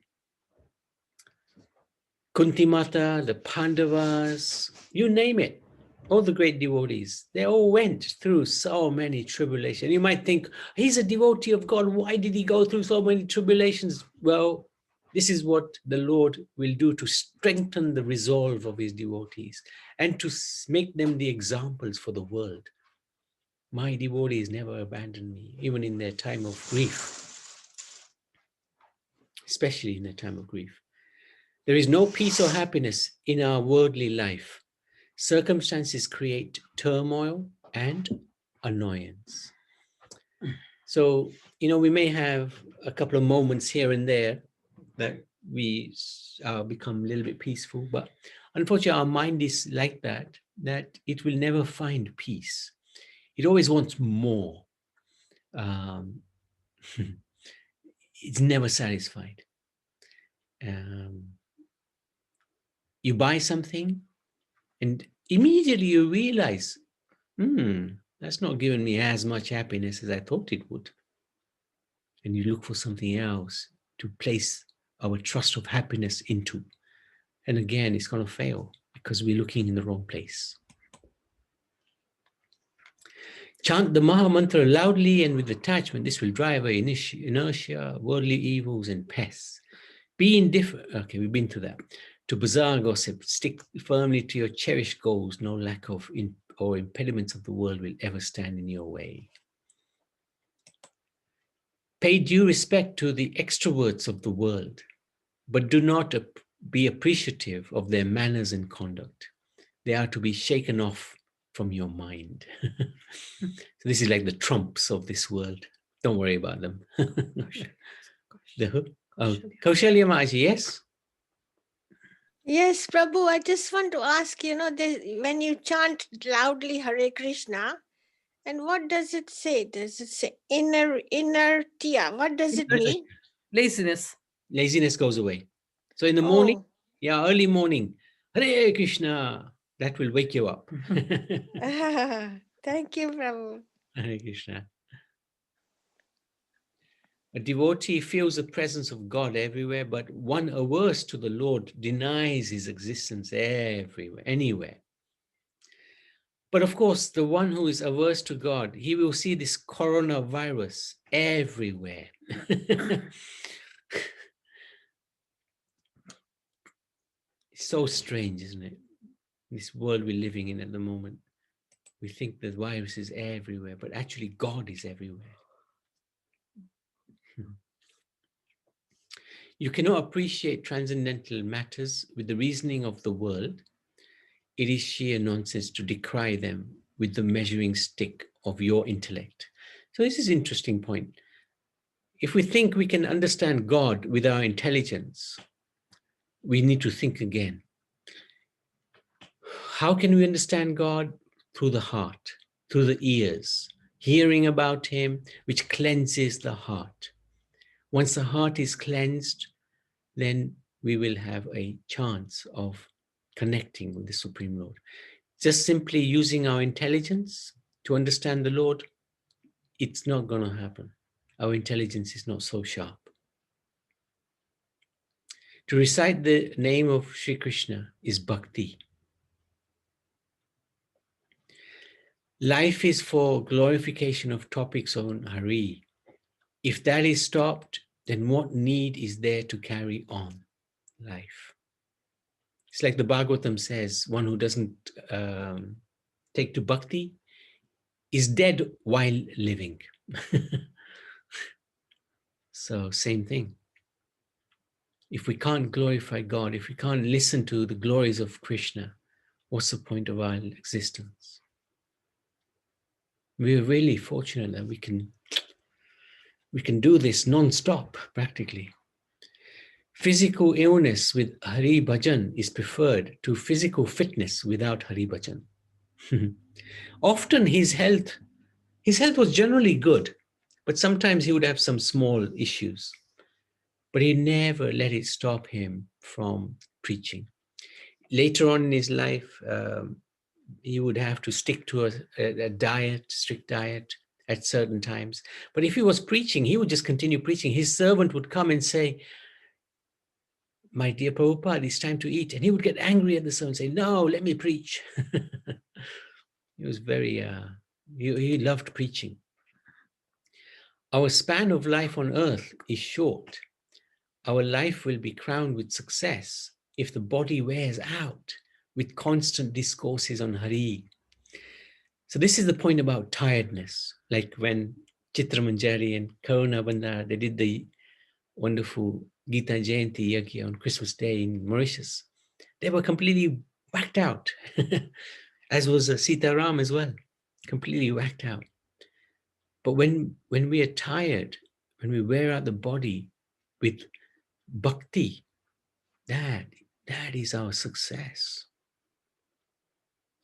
Kunti Mata, the Pandavas, you name it. all the great devotees, they all went through so many tribulations. You might think, he's a devotee of God. Why did he go through so many tribulations? Well, this is what the Lord will do to strengthen the resolve of his devotees and to make them the examples for the world. My devotees never abandoned me, even in their time of grief, especially in their time of grief. There is no peace or happiness in our worldly life. Circumstances create turmoil and annoyance. So, we may have a couple of moments here and there that we become a little bit peaceful, but unfortunately our mind is like that it will never find peace. It always wants more. It's never satisfied. You buy something and immediately you realize, that's not giving me as much happiness as I thought it would. And you look for something else to place our trust of happiness into. And again, it's going to fail because we're looking in the wrong place. Chant the Maha Mantra loudly and with detachment. This will drive away inertia, worldly evils, and pests. Be indifferent. Okay, we've been to that. To bazaar gossip, stick firmly to your cherished goals. No lack of or impediments of the world will ever stand in your way. Pay due respect to the extroverts of the world, but do not be appreciative of their manners and conduct. They are to be shaken off from your mind. So this is like the Trumps of this world. Don't worry about them. Kaushalya Maji, yes? Yes, Prabhu, I just want to ask, when you chant loudly Hare Krishna, and what does it say? Does it say inertia? What does it mean? Laziness. Laziness goes away. So in the morning, early morning, Hare Krishna, that will wake you up. Thank you, Prabhu. Hare Krishna. A devotee feels the presence of God everywhere, but one averse to the Lord denies his existence everywhere, anywhere. But of course, the one who is averse to God, he will see this coronavirus everywhere. It's so strange, isn't it? This world we're living in at the moment. We think the virus is everywhere, but actually God is everywhere. You cannot appreciate transcendental matters with the reasoning of the world. It is sheer nonsense to decry them with the measuring stick of your intellect. So this is an interesting point. If we think we can understand God with our intelligence, we need to think again. How can we understand God? Through the heart, through the ears, hearing about him, which cleanses the heart. Once the heart is cleansed, then we will have a chance of connecting with the Supreme Lord. Just simply using our intelligence to understand the Lord, it's not going to happen. Our intelligence is not so sharp. To recite the name of Sri Krishna is bhakti. Life is for glorification of topics on Hari. If that is stopped, then what need is there to carry on life? It's like the Bhagavatam says, one who doesn't take to bhakti is dead while living. So same thing. If we can't glorify God, if we can't listen to the glories of Krishna, what's the point of our existence? We're really fortunate that we can do this non-stop, practically. Physical illness with Hari Bhajan is preferred to physical fitness without Hari Bhajan. Often his health was generally good, but sometimes he would have some small issues. But he never let it stop him from preaching. Later on in his life, he would have to stick to a strict diet at certain times. But if he was preaching, he would just continue preaching. His servant would come and say, "My dear Prabhupada, it's time to eat." And he would get angry at the servant and say, "No, let me preach." He was very, he loved preaching. Our span of life on earth is short. Our life will be crowned with success if the body wears out with constant discourses on Hari. So this is the point about tiredness. Like when Chitra Manjari and Karuna Bandara, they did the wonderful Gita Jayanti Yagya on Christmas Day in Mauritius. They were completely whacked out, as was Sita Ram as well, completely whacked out. But when we are tired, when we wear out the body with bhakti, that is our success.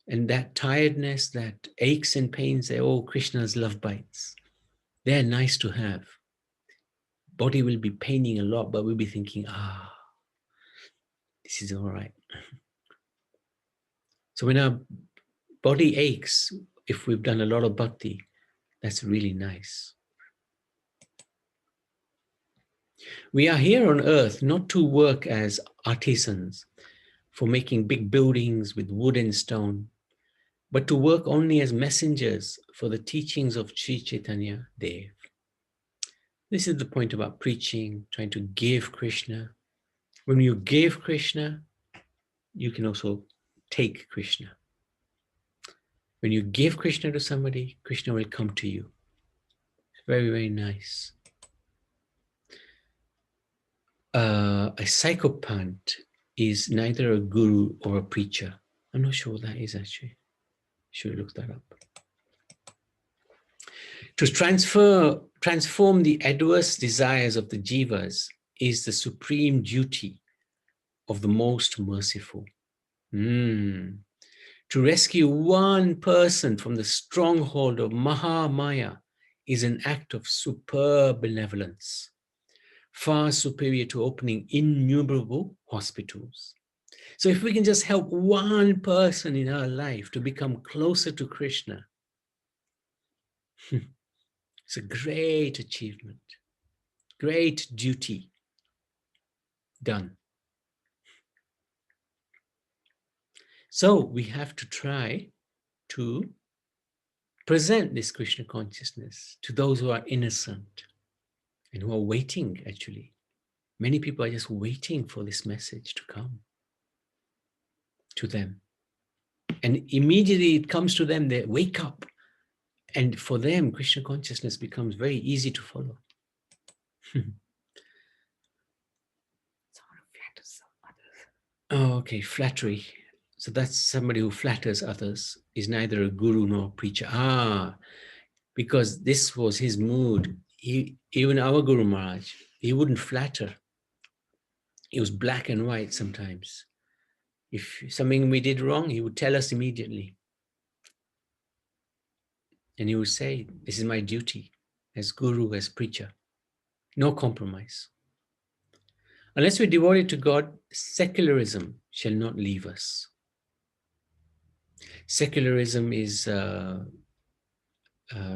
And that tiredness, that aches and pains, they're all Krishna's love bites. They're nice to have. Body will be paining a lot, but we'll be thinking, this is all right. So when our body aches, if we've done a lot of bhakti, that's really nice. We are here on earth not to work as artisans for making big buildings with wood and stone, but to work only as messengers for the teachings of Sri Chaitanya Dev. This is the point about preaching, trying to give Krishna. When you give Krishna, you can also take Krishna. When you give Krishna to somebody, Krishna will come to you. It's very, very nice. A psychopath is neither a guru or a preacher. I'm not sure what that is actually. Should look that up. To transform the adverse desires of the jivas is the supreme duty of the most merciful. To rescue one person from the stronghold of Mahamaya is an act of superb benevolence, far superior to opening innumerable hospitals. So if we can just help one person in our life to become closer to Krishna, it's a great achievement, great duty done. So we have to try to present this Krishna consciousness to those who are innocent and who are waiting, actually. Many people are just waiting for this message to come to them. And immediately it comes to them, they wake up. And for them, Krishna consciousness becomes very easy to follow. Oh, okay, flattery. So that's somebody who flatters others, is neither a guru nor a preacher. Because this was his mood. Even our Guru Maharaj, he wouldn't flatter. He was black and white sometimes. If something we did wrong, he would tell us immediately. And he would say, this is my duty as guru, as preacher. No compromise. Unless we're devoted to God, secularism shall not leave us. Secularism is, there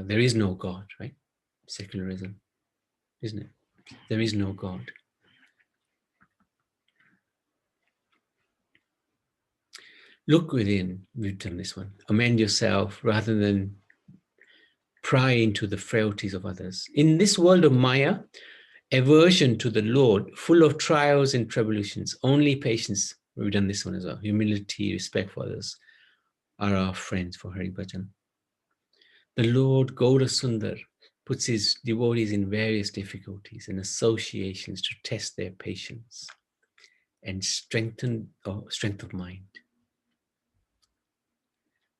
is no God, right? Secularism, isn't it? There is no God. Look within, we've done this one. Amend yourself rather than pry into the frailties of others. In this world of Maya, aversion to the Lord, full of trials and tribulations, only patience, we've done this one as well, humility, respect for others, are our friends for Hari Bhajan. The Lord Gaura Sundar puts his devotees in various difficulties and associations to test their patience and strength of mind.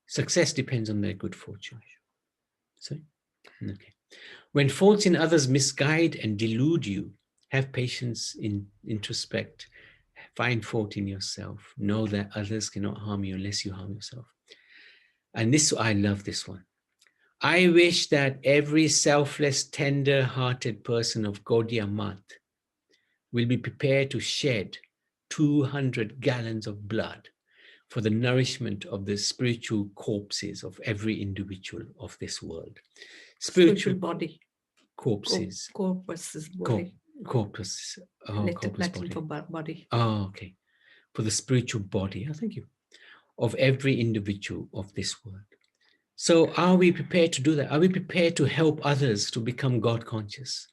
Success depends on their good fortune. Sorry? Okay. When faults in others misguide and delude you, have patience, introspect, find fault in yourself. Know that others cannot harm you unless you harm yourself. And this, I love this one. I wish that every selfless, tender-hearted person of Gaudiya Math will be prepared to shed 200 gallons of blood for the nourishment of the spiritual corpses of every individual of this world. Spiritual body. Corpses. Corpus is body. Corpus. Corpus body. For body. Oh, okay. For the spiritual body. Oh, thank you. Of every individual of this world. So are we prepared to do that? Are we prepared to help others to become God conscious?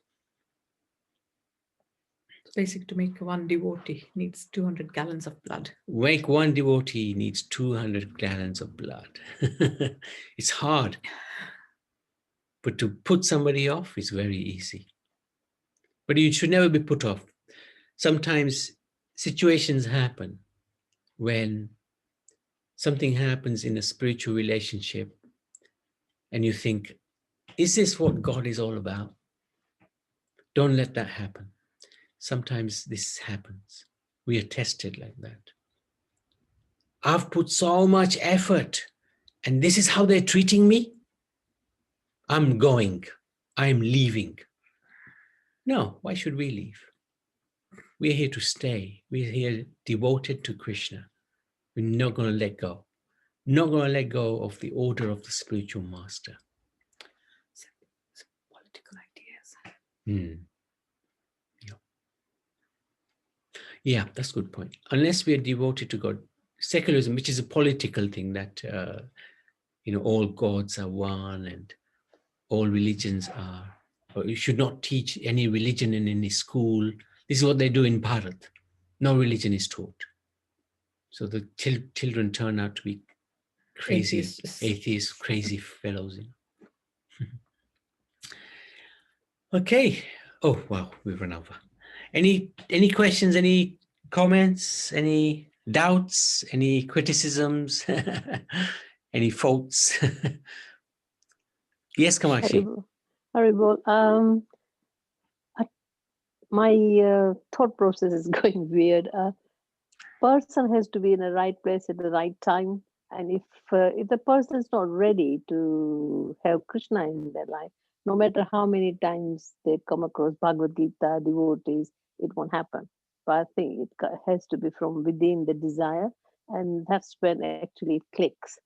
Basic to make one devotee needs 200 gallons of blood. Make one devotee needs 200 gallons of blood. It's hard. But to put somebody off is very easy. But you should never be put off. Sometimes situations happen when something happens in a spiritual relationship and you think, is this what God is all about? Don't let that happen. Sometimes this happens. We are tested like that. I've put so much effort and this is how they're treating me. I'm going. I'm leaving. No, why should we leave? We're here to stay. We're here devoted to Krishna. We're not going to let go. Not going to let go of the order of the spiritual master. Political ideas. Yeah, that's a good point. Unless we are devoted to God, secularism, which is a political thing that, all gods are one and all religions are, or you should not teach any religion in any school. This is what they do in Bharat. No religion is taught. So the children turn out to be crazy, atheists, crazy fellows. Okay. Oh, wow, we've run over. Any questions, any comments, any doubts, any criticisms, any faults? Yes, Kamakshi. Haribol, my thought process is going weird. Person has to be in the right place at the right time, and if the person is not ready to have Krishna in their life, no matter how many times they come across Bhagavad Gita devotees, it won't happen. But I think it has to be from within the desire, and that's when actually it clicks.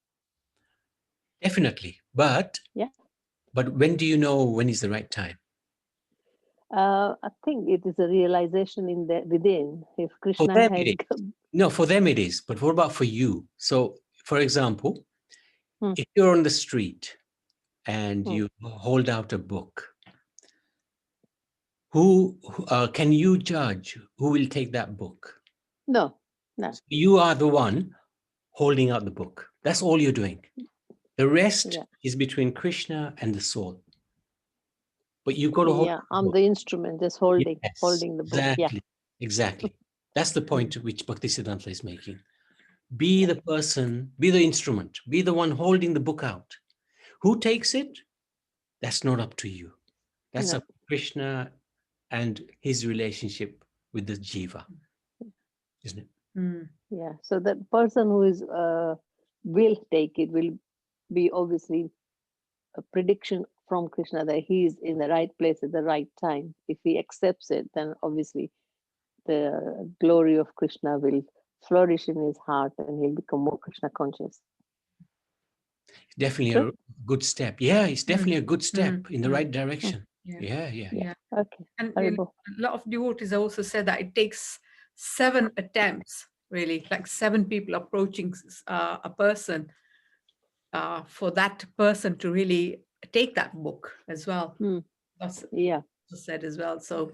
Definitely, but when do you know when is the right time? I think it is a realization in the within. If Krishna For them had it is. No, for them it is. But what about for you? So, for example, if you're on the street and you hold out a book, who can you judge who will take that book? No. So you are the one holding out the book. That's all you're doing. The rest is between Krishna and the soul. But you've got to hold. I'm the instrument, just holding the book. Exactly. That's the point which Bhaktisiddhanta is making. Be the person, be the instrument, be the one holding the book out. Who takes it? That's not up to you. That's up to Krishna and his relationship with the jiva, isn't it? Yeah. So the person who is will take it will be obviously a prediction from Krishna that he is in the right place at the right time. If he accepts it, then obviously the glory of Krishna will flourish in his heart and he'll become more Krishna conscious. Definitely a good step. Yeah, it's definitely a good step in the right direction. Yeah. Okay. And a lot of devotees also said that it takes 7 attempts, really, like 7 people approaching a person for that person to really take that book as well. That's said as well. So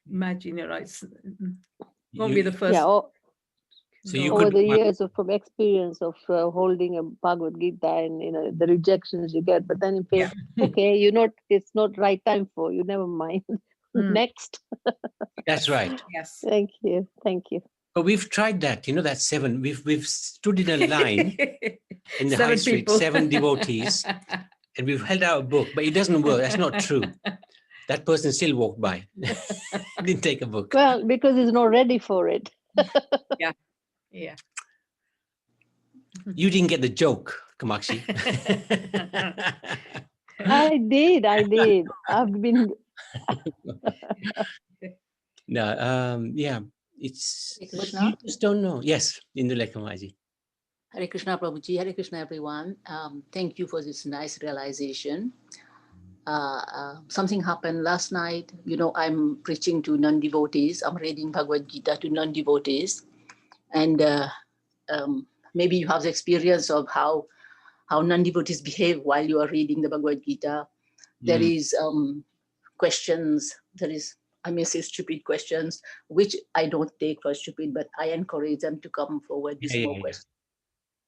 imagine, it won't be the first. So you over the years from experience of holding a Bhagavad Gita and the rejections you get, but then you feel okay, it's not right time for you. Never mind. Next. That's right. Yes. Thank you. But we've tried that. That's 7. We've stood in a line in the high street, 7 devotees, and we've held out a book, but it doesn't work. That's not true. That person still walked by. Didn't take a book. Well, because he's not ready for it. Yeah. You didn't get the joke, Kamakshi. I did. I've been. No, it's you just don't know. Yes, Indulekamaji. Hare Krishna, Prabhuji. Hare Krishna, everyone. Thank you for this nice realization. Something happened last night. I'm preaching to non-devotees. I'm reading Bhagavad Gita to non-devotees. And maybe you have the experience of how how non-devotees behave while you are reading the Bhagavad Gita. There is questions, I may say stupid questions, which I don't take for stupid, but I encourage them to come forward with more questions.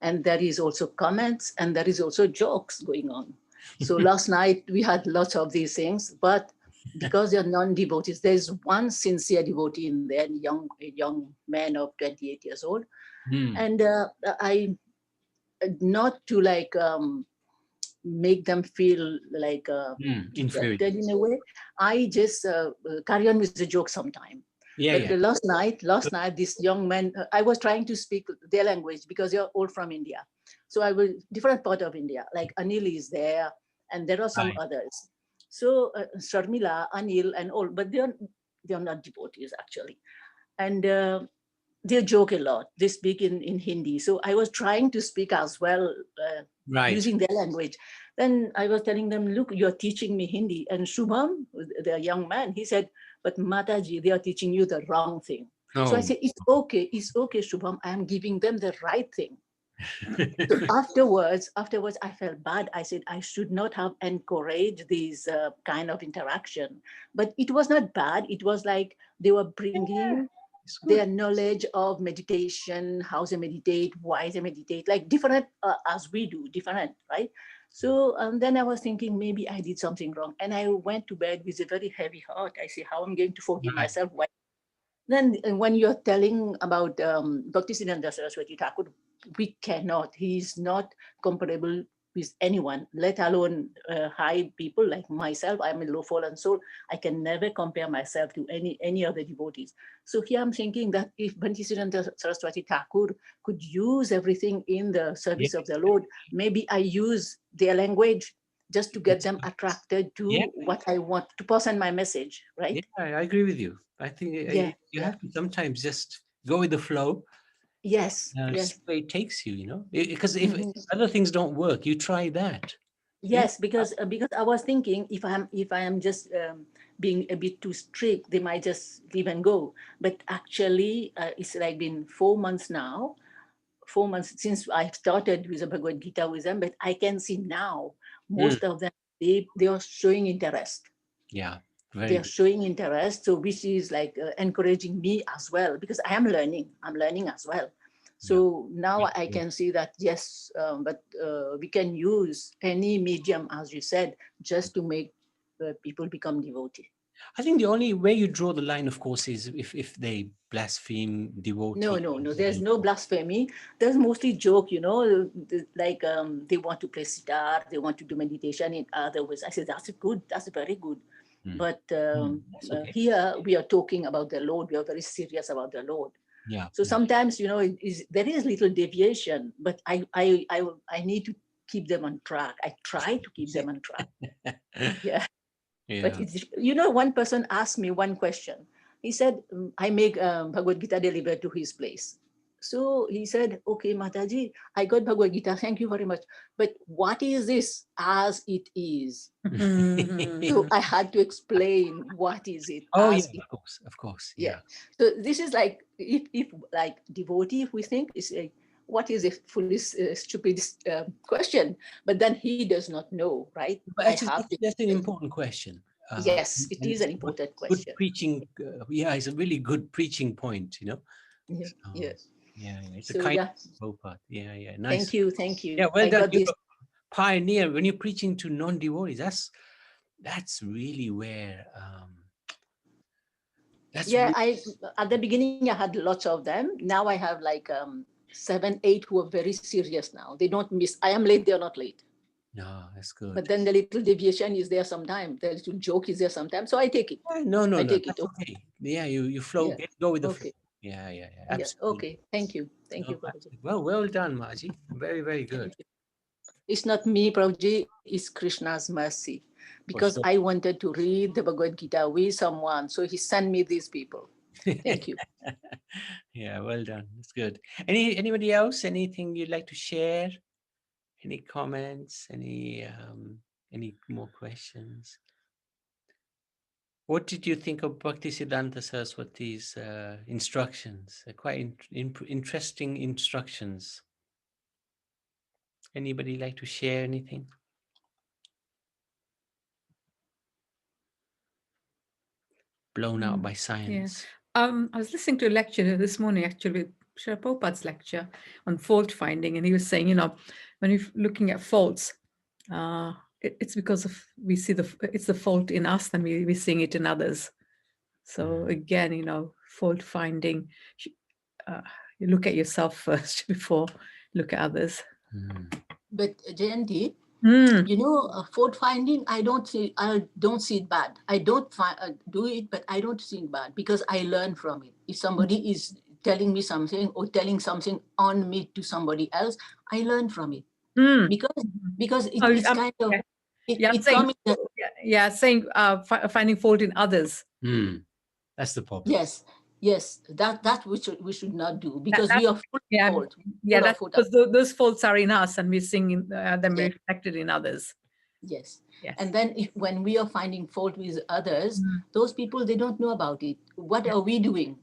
And there is also comments, and there is also jokes going on. So last night we had lots of these things, but because they are non-devotees, there's one sincere devotee in there, a young man of 28 years old. And I, not to like make them feel like rejected in a way, I just carry on with the joke sometime. Last night, this young man, I was trying to speak their language because they're all from India. So I was different part of India, like Anil is there, and there are some others. So Sharmila, Anil, and all, but they're not devotees actually. And they joke a lot. They speak in Hindi. So I was trying to speak as well, using their language. Then I was telling them, look, you're teaching me Hindi. And Shubham, the young man, he said, but Mataji, they are teaching you the wrong thing. So I said, it's okay, Shubham. I am giving them the right thing. So afterwards, I felt bad. I said, I should not have encouraged this kind of interaction. But it was not bad. It was like they were bringing their knowledge of meditation, how they meditate, why they meditate, like different as we do, different, right? So then I was thinking, maybe I did something wrong. And I went to bed with a very heavy heart. I say, how am I going to forgive myself? Why? Then when you're telling about Bhaktisiddhanta Saraswati Thakur, we cannot, he's not comparable with anyone, let alone high people like myself. I'm a low fallen soul. I can never compare myself to any other devotees. So here I'm thinking that if Bhaktisiddhanta Saraswati Thakur could use everything in the service of the Lord, maybe I use their language just to get them attracted to what I want to pass on my message, right? Yeah, I agree with you. I think you have to sometimes just go with the flow. Yes. See where it takes you, because if other things don't work, you try that. Yes, because I was thinking if I am just being a bit too strict, they might just leave and go. But actually, it's like been 4 months now, 4 months since I started with the Bhagavad Gita with them. But I can see now most of them they are showing interest. Yeah, they are showing interest, so which is like encouraging me as well, because I'm learning as well. So now I can see that, yes, but we can use any medium, as you said, just to make people become devotee. I think the only way you draw the line, of course, is if they blaspheme devotee. No, there's no blasphemy. There's mostly joke, like they want to play sitar, they want to do meditation in other ways. I said, that's very good. But here we are talking about the Lord. We are very serious about the Lord. Yeah. So sometimes, there is little deviation, but I need to keep them on track. I try to keep them on track. Yeah. But one person asked me one question. He said, I make Bhagavad Gita delivered to his place. So he said, okay, Mataji, I got Bhagavad Gita. Thank you very much. But what is this as it is? So I had to explain what is it. Of course. Yeah. So this is like, if like devotee, if we think is a, what is a foolish, stupid question, but then he does not know, right? But actually, that's an important question. Yes, it is an important question. Good preaching, it's a really good preaching point, Yes. Yeah, it's a kind of Prabhupada. Yeah, nice. Thank you. Yeah, well done. You're a pioneer when you're preaching to non-devotees. That's really where. At the beginning I had lots of them. Now I have like 7, 8 who are very serious now. They don't miss. I am late, they are not late. No, that's good. But then the little deviation is there sometimes. The little joke is there sometimes. So I take it. No, take it. Okay. Yeah, you flow. Yeah. Go with the flow. Yeah. Absolutely. Yes. Okay. Thank you. Thank you, Prabhuji. Well done, Maji. Very, very good. It's not me, Prabhuji. It's Krishna's mercy. Because I wanted to read the Bhagavad Gita with someone. So he sent me these people. Thank you. Yeah, well done. That's good. Anybody else? Anything you'd like to share? Any comments? Any more questions? What did you think of Bhaktisiddhanta Saraswati's instructions? Quite interesting instructions. Anybody like to share anything? Blown out by science. I was listening to a lecture this morning, actually, with Srila Prabhupada's lecture on fault finding, and he was saying, when you're looking at faults, it's because of it's the fault in us, and we're seeing it in others. So again, fault finding, you look at yourself first before look at others. But JNT, fault finding, I don't see it bad. I don't do it, but I don't see it bad because I learn from it. If somebody is telling me something or telling something on me to somebody else, I learn from it because it's kind of it comes. Saying finding fault in others. That's the problem. Yes, that we should not do because we are full of fault. That's because those faults are in us and we're seeing them reflected in others. Yes. And then when we are finding fault with others, those people, they don't know about it. What are we doing?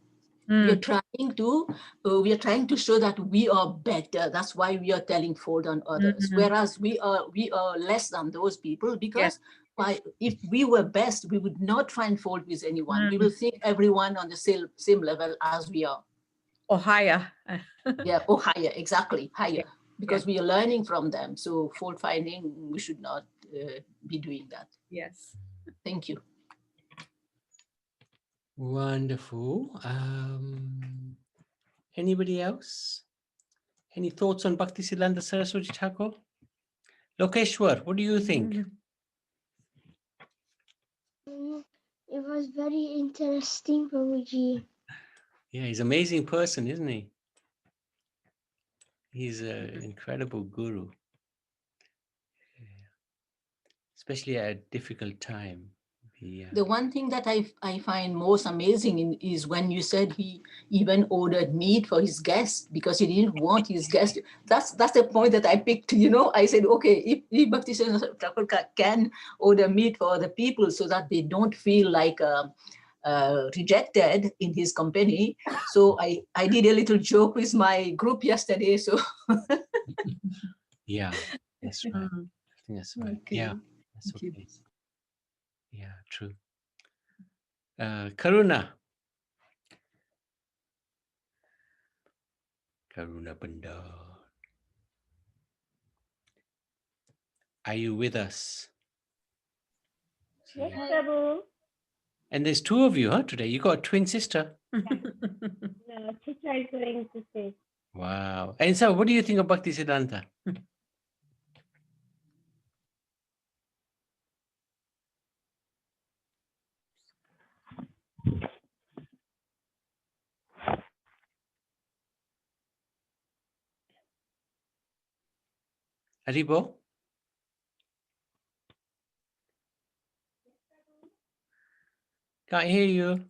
We are trying to show that we are better. That's why we are telling fault on others. Whereas we are less than those people because if we were best, we would not find fault with anyone. We will think everyone on the same level as we are. Or higher. Or higher, exactly, higher. Because we are learning from them. So fault finding, we should not be doing that. Yes. Thank you. Wonderful. Anybody else? Any thoughts on Bhaktisiddhanta Saraswati Thakur? Lokeshwar, what do you think? It was very interesting, Prabhuji. Yeah, he's an amazing person, isn't he? He's an incredible guru, especially at a difficult time. The one thing that I find most amazing is when you said he even ordered meat for his guests because he didn't want his guests. That's the point that I picked. I said, okay, if Bhaktisiddhanta Thakur can order meat for other people so that they don't feel like rejected in his company. So I did a little joke with my group yesterday. So yeah, that's right. I think that's right. Okay. Yeah, that's okay. Yeah, true. Karuna Bandar. Are you with us? Yes, Prabhu. And there's two of you, today. You got a twin sister. No, teacher is going to say. Wow. And so what do you think of Bhaktisiddhanta? Haribo? Can't hear you.